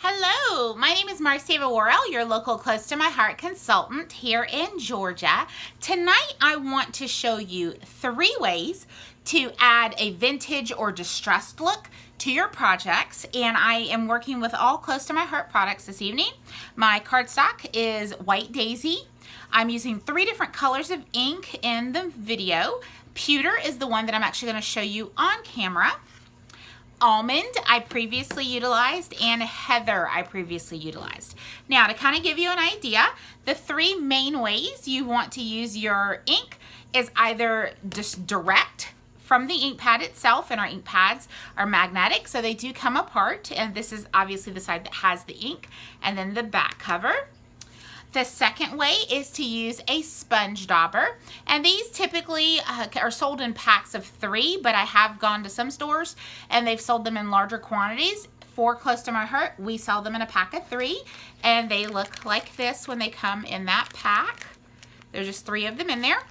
Hello, my name is Marcia Worrell, your local Close to My Heart consultant here in Georgia. Tonight I want to show you 3 ways to add a vintage or distressed look to your projects, and I am working with all Close to My Heart products this evening. My cardstock is White Daisy. I'm using 3 different colors of ink in the video. Pewter is the one that I'm actually going to show you on camera. Almond I previously utilized, and Heather I previously utilized. Now, to kind of give you an idea, the 3 main ways you want to use your ink is either just direct from the ink pad itself, and our ink pads are magnetic, so they do come apart, and this is obviously the side that has the ink, and then the back cover. The second way is to use a sponge dauber, and these typically are sold in packs of 3, but I have gone to some stores and they've sold them in larger quantities. For Close to My Heart, we sell them in a pack of 3, and they look like this when they come in that pack. There's just 3 of them in there.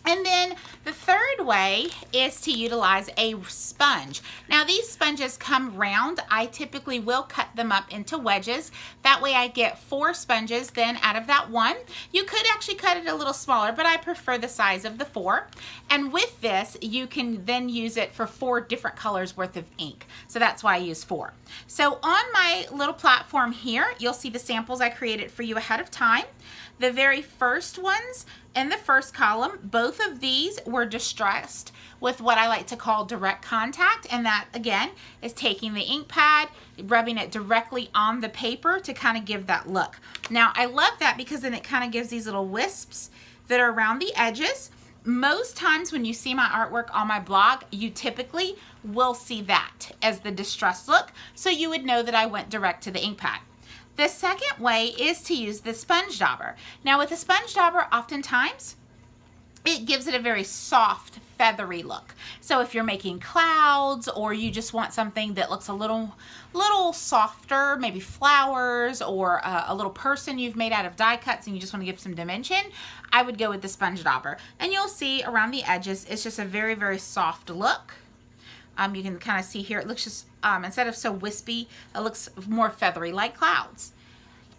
And then the third way is to utilize a sponge. Now, these sponges come round. I typically will cut them up into wedges. That way I get 4 sponges then out of that one. You could actually cut it a little smaller, but I prefer the size of the 4. And with this, you can then use it for 4 different colors worth of ink. So that's why I use 4. So on my little platform here, you'll see the samples I created for you ahead of time. The very first ones in the first column, both of these were distressed with what I like to call direct contact, and that again is taking the ink pad, rubbing it directly on the paper to kind of give that look. Now, I love that because then it kind of gives these little wisps that are around the edges. Most times when you see my artwork on my blog, you typically will see that as the distressed look, so you would know that I went direct to the ink pad. The second way is to use the sponge dauber. Now, with a sponge dauber, oftentimes it gives it a very soft, feathery look. So if you're making clouds, or you just want something that looks a little softer, maybe flowers or a little person you've made out of die cuts and you just want to give some dimension, I would go with the sponge dauber. And you'll see around the edges, it's just a very, very soft look. You can kind of see here, it looks just, instead of so wispy, it looks more feathery, like clouds.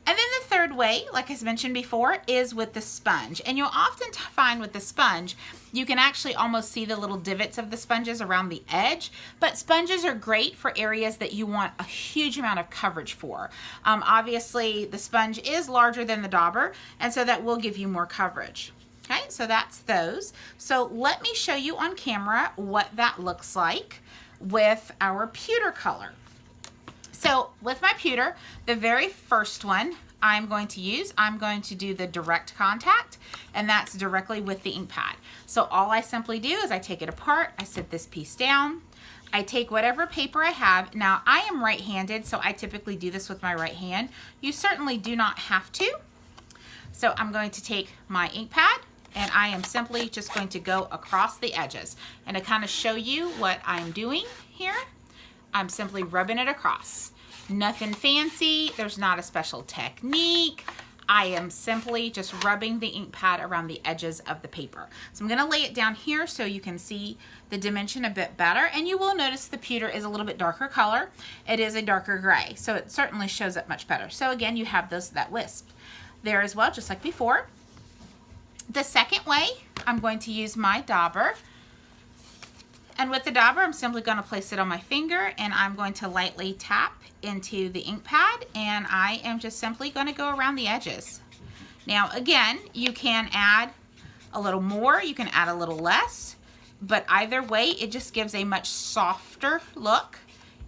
And then the third way, like I mentioned before, is with the sponge. And you'll often find with the sponge, you can actually almost see the little divots of the sponges around the edge. But sponges are great for areas that you want a huge amount of coverage for. Obviously, the sponge is larger than the dauber, and so that will give you more coverage. Okay, so that's those. So let me show you on camera what that looks like with our pewter color. So with my pewter, the very first one I'm going to do the direct contact, and that's directly with the ink pad. So all I simply do is I take it apart, I sit this piece down, I take whatever paper I have. Now, I am right-handed, so I typically do this with my right hand. You certainly do not have to. So I'm going to take my ink pad, and I am simply just going to go across the edges. And to kind of show you what I'm doing here, I'm simply rubbing it across. Nothing fancy, there's not a special technique. I am simply just rubbing the ink pad around the edges of the paper. So I'm gonna lay it down here so you can see the dimension a bit better, and you will notice the pewter is a little bit darker color. It is a darker gray, so it certainly shows up much better. So again, you have that wisp there as well, just like before. The second way, I'm going to use my dauber. And with the dauber, I'm simply going to place it on my finger, and I'm going to lightly tap into the ink pad, and I am just simply going to go around the edges. Now, again, you can add a little more, you can add a little less, but either way, it just gives a much softer look.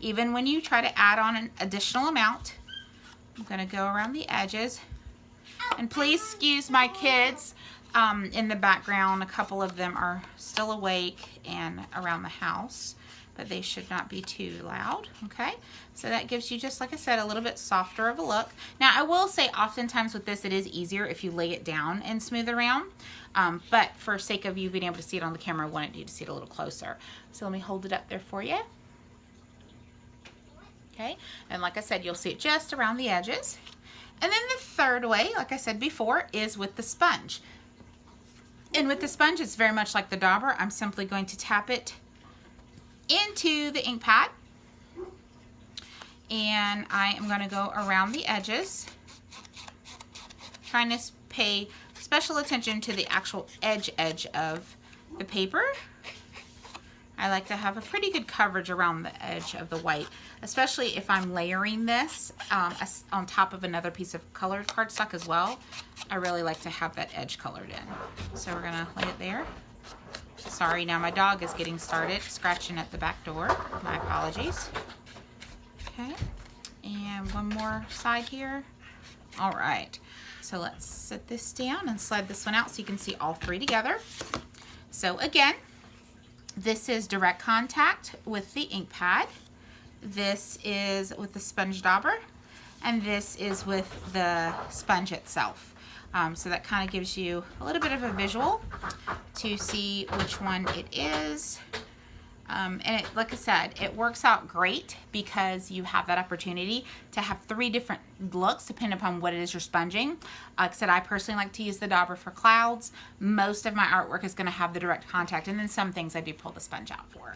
Even when you try to add on an additional amount, I'm going to go around the edges. And please excuse my kids in the background. A couple of them are still awake and around the house, but they should not be too loud. Okay, so that gives you, just like I said, a little bit softer of a look. Now, I will say oftentimes with this, it is easier if you lay it down and smooth around, but for sake of you being able to see it on the camera, I wanted you to see it a little closer. So let me hold it up there for you. Okay, and like I said, you'll see it just around the edges. And then the third way, like I said before, is with the sponge. And with the sponge, it's very much like the dauber. I'm simply going to tap it into the ink pad. and I am going to go around the edges, trying to pay special attention to the actual edge of the paper. I like to have a pretty good coverage around the edge of the white, especially if I'm layering this on top of another piece of colored cardstock as well. I really like to have that edge colored in. So we're gonna lay it there. Sorry, now my dog is getting started, scratching at the back door. My apologies. Okay, and one more side here. All right, so let's set this down and slide this one out so you can see all three together. So again, this is direct contact with the ink pad. This is with the sponge dauber, and this is with the sponge itself. So that kind of gives you a little bit of a visual to see which one it is. And like I said, it works out great because you have that opportunity to have three different looks depending upon what it is you're sponging. Like I said, I personally like to use the dauber for clouds. Most of my artwork is going to have the direct contact, and then some things I do pull the sponge out for.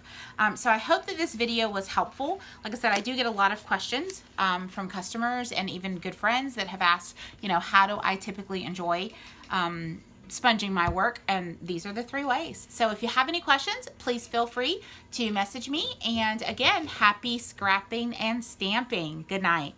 So I hope that this video was helpful. Like I said, I do get a lot of questions from customers and even good friends that have asked, you know, how do I typically enjoy sponging my work, and these are the three ways. So if you have any questions, please feel free to message me. And again, happy scrapping and stamping. Good night.